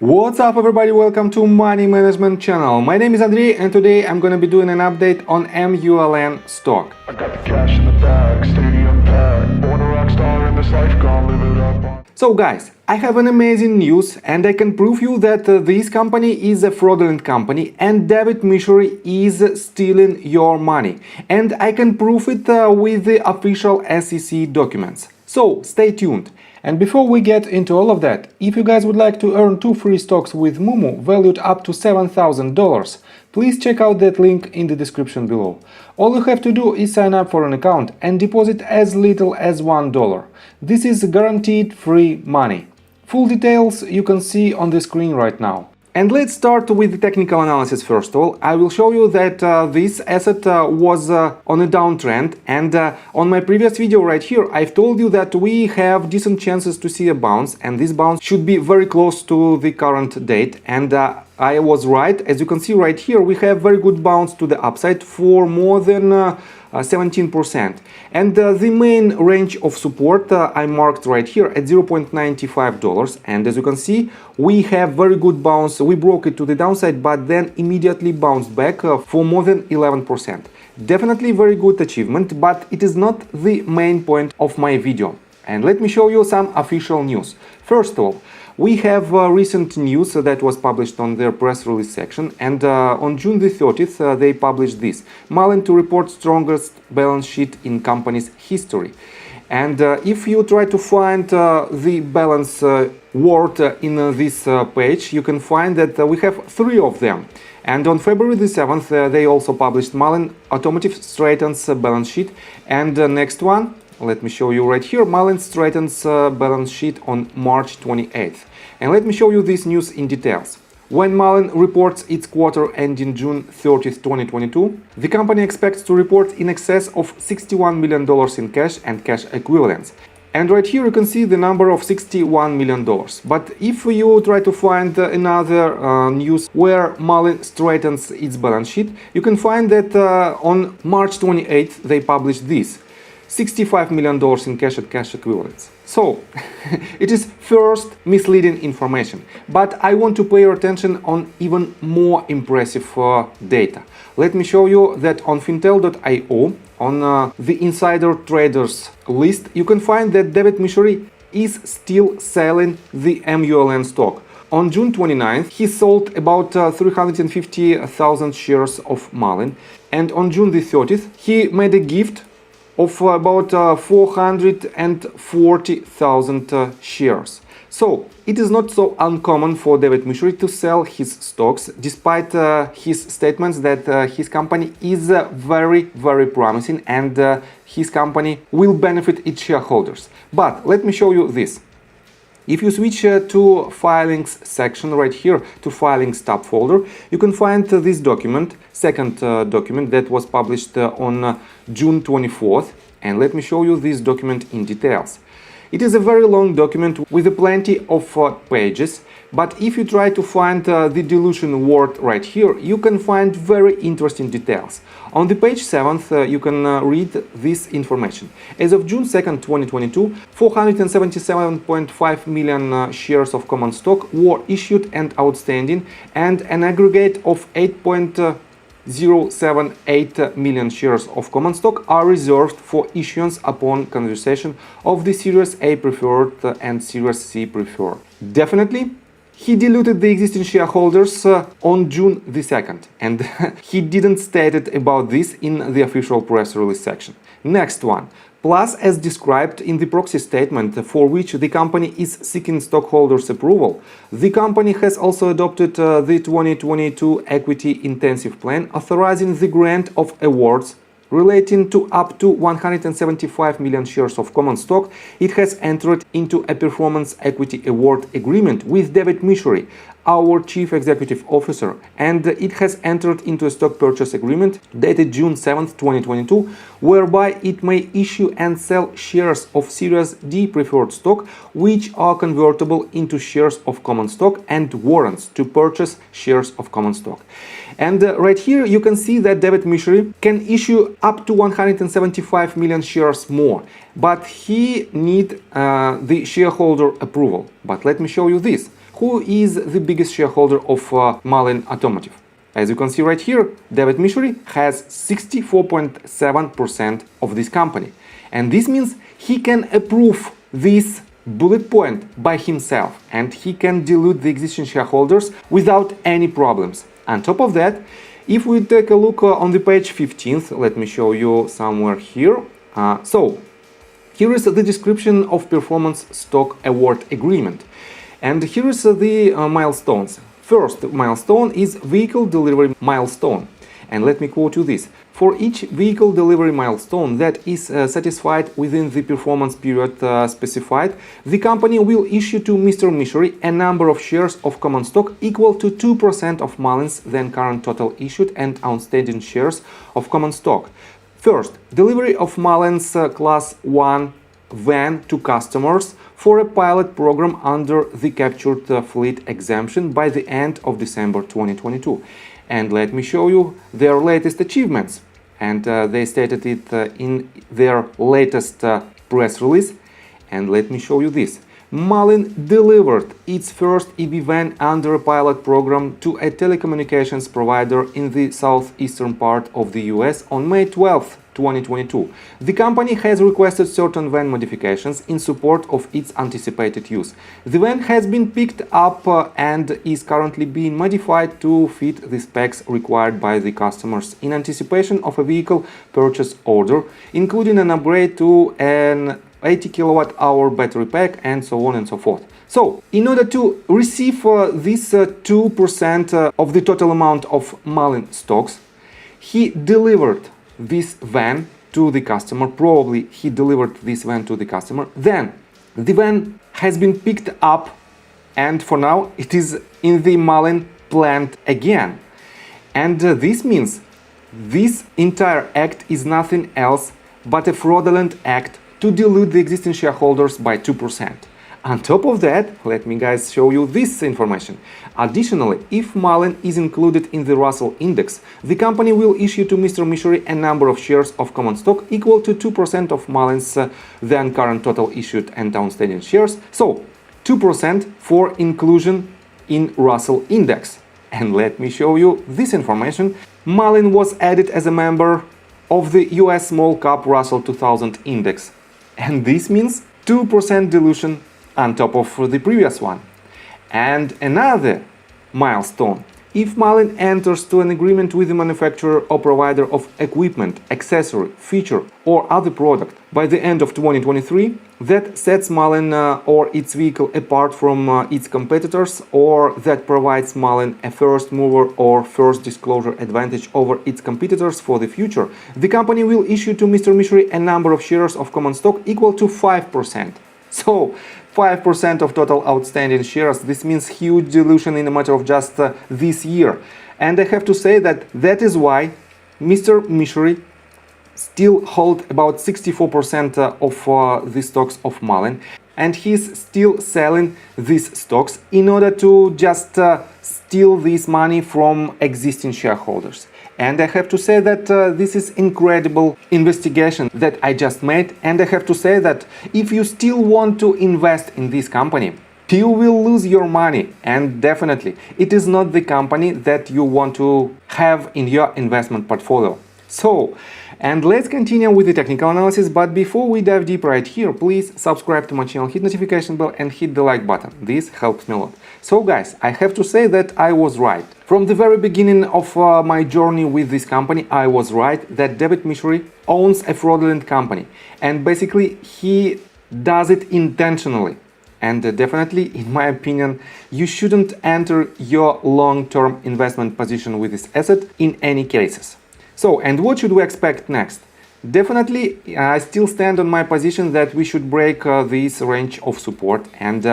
What's up everybody, welcome to Money Management channel. My name is Andrei and today I'm gonna be doing an update on MULN stock. I got the cash in the bag, stadium packed. Born a rock star in this life, gonna live it up. So guys, I have an amazing news and I can prove you that this company is a fraudulent company and David MICHERY is stealing your money. And I can prove it with the official SEC documents. So stay tuned. And before we get into all of that, if you guys would like to earn 2 free stocks with Moomoo valued up to $7,000, please check out that link in the description below. All you have to do is sign up for an account and deposit as little as $1. This is guaranteed free money. Full details you can see on the screen right now. And let's start with the technical analysis first of all. I will show you that this asset was on a downtrend, and on my previous video right here I've told you that we have decent chances to see a bounce, and this bounce should be very close to the current date, and I was right. As you can see right here, we have very good bounce to the upside for more than 17%. And the main range of support I marked right here at $0.95, and as you can see we have very good bounce. We broke it to the downside but then immediately bounced back for more than 11%. Definitely very good achievement, but it is not the main point of my video. And let me show you some official news. First of all, we have recent news that was published on their press release section, and on June the 30th they published this: MULN to report strongest balance sheet in company's history. And if you try to find the balance word in this page, you can find that we have 3 of them. And on February the 7th they also published Mullen Automotive straightens balance sheet, and next one, let me show you right here, MULN straightens balance sheet on March 28th. And let me show you this news in details. When MULN reports its quarter ending June 30th, 2022, the company expects to report in excess of $61 million in cash and cash equivalents. And right here you can see the number of $61 million. But if you try to find another news where MULN straightens its balance sheet, you can find that on March 28th they published this: $65 million in cash and cash equivalents. So, it is first misleading information, but I want to pay your attention on even more impressive data. Let me show you that on fintel.io, on the insider traders list, you can find that David MICHERY is still selling the MULN stock. On June 29th, he sold about 350,000 shares of MULN, and on June the 30th, he made a gift of about 440,000 shares. So it is not so uncommon for David MICHERY to sell his stocks, despite his statements that his company is very promising and his company will benefit its shareholders. But let me show you this. If you switch to filings section right here, to filings tab folder, you can find this document, second document that was published on June 24th. And let me show you this document in details. It is a very long document with plenty of pages, but if you try to find the dilution word right here, you can find very interesting details. On the page 7th, you can read this information. As of June 2nd, 2022, 477.5 million shares of common stock were issued and outstanding, and an aggregate of 8.078 million shares of common stock are reserved for issuance upon conversion of the Series A preferred and Series C preferred. Definitely, he diluted the existing shareholders on June the 2nd, and he didn't state it about this in the official press release section. Next one. Plus, as described in the proxy statement for which the company is seeking stockholders' approval, the company has also adopted the 2022 Equity Intensive Plan, authorizing the grant of awards relating to up to 175 million shares of common stock. It has entered into a performance equity award agreement with David MICHERY, our Chief Executive Officer, and it has entered into a stock purchase agreement dated June 7, 2022, whereby it may issue and sell shares of Series D preferred stock, which are convertible into shares of common stock, and warrants to purchase shares of common stock. And right here you can see that David MICHERY can issue up to 175 million shares more, but he needs the shareholder approval. But let me show you this. who is the biggest shareholder of Mullen Automotive. As you can see right here, David MICHERY has 64.7% of this company. And this means he can approve this bullet point by himself and he can dilute the existing shareholders without any problems. On top of that, if we take a look on the page 15th, let me show you somewhere here. So here is the description of performance stock award agreement. And here is the milestones. First milestone is vehicle delivery milestone. And let me quote you this. For each vehicle delivery milestone that is satisfied within the performance period specified, the company will issue to Mr. MICHERY a number of shares of common stock equal to 2% of Mullen's then current total issued and outstanding shares of common stock. First, delivery of Mullen's Class 1 van to customers for a pilot program under the captured fleet exemption by the end of December 2022. And let me show you their latest achievements. And they stated it in their latest press release. And let me show you this. Mullen delivered its first EV van under a pilot program to a telecommunications provider in the southeastern part of the US on May 12, 2022. The company has requested certain van modifications in support of its anticipated use. The van has been picked up and is currently being modified to fit the specs required by the customers in anticipation of a vehicle purchase order, including an upgrade to an 80 kilowatt-hour battery pack and so on and so forth. So, in order to receive this 2% of the total amount of Mullen stocks, he delivered this van to the customer. Probably he delivered this van to the customer. Then the van has been picked up and for now it is in the Mullen plant again. And this means this entire act is nothing else but a fraudulent act to dilute the existing shareholders by 2%. On top of that, let me guys show you this information. Additionally, if Mullen is included in the Russell Index, the company will issue to Mr. MICHERY a number of shares of common stock equal to 2% of Mullen's then current total issued and outstanding shares. So, 2% for inclusion in Russell Index. And let me show you this information. Mullen was added as a member of the US Small Cap Russell 2000 Index. And this means 2% dilution on top of the previous one. And another milestone. If Mullen enters to an agreement with the manufacturer or provider of equipment, accessory, feature or other product by the end of 2023, that sets Mullen or its vehicle apart from its competitors, or that provides Mullen a first mover or first disclosure advantage over its competitors for the future, the company will issue to Mr. MICHERY a number of shares of common stock equal to 5%. So, 5% of total outstanding shares. This means huge dilution in a matter of just this year. And I have to say that is why Mr. MICHERY still holds about 64% of the stocks of Mullen, and he's still selling these stocks in order to just steal this money from existing shareholders. And I have to say that this is incredible investigation that I just made. And I have to say that if you still want to invest in this company, you will lose your money. And definitely, it is not the company that you want to have in your investment portfolio. So, and let's continue with the technical analysis, but before we dive deep right here, please subscribe to my channel, hit notification bell and hit the like button. This helps me a lot. So guys, I have to say that I was right. From the very beginning of my journey with this company, I was right that David MICHERY owns a fraudulent company. And basically, he does it intentionally. And definitely, in my opinion, you shouldn't enter your long-term investment position with this asset in any cases. So, and what should we expect next? Definitely, I still stand on my position that we should break this range of support. And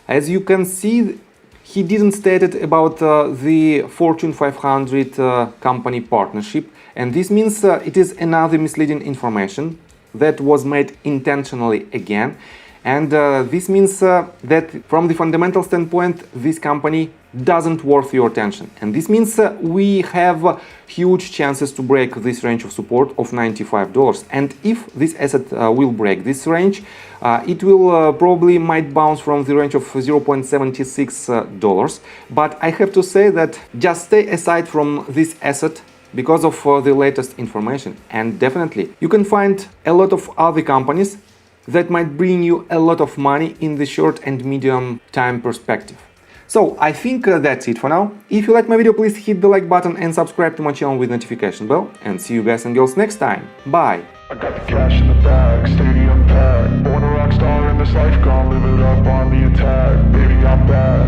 as you can see, he didn't state it about the Fortune 500 company partnership. And this means it is another misleading information that was made intentionally again. And this means that from the fundamental standpoint, this company doesn't worth your attention. And this means we have huge chances to break this range of support of $95. And if this asset will break this range, it will probably might bounce from the range of $0.76. But I have to say that just stay aside from this asset because of the latest information. And definitely you can find a lot of other companies that might bring you a lot of money in the short and medium time perspective. So I think that's it for now. If you like my video, please hit the like button and subscribe to my channel with notification bell. And see you guys and girls next time. Bye! I got the cash in the bag, stadium packed. Born a rock star in this life, gone live it up on the attack. Baby, I'm back.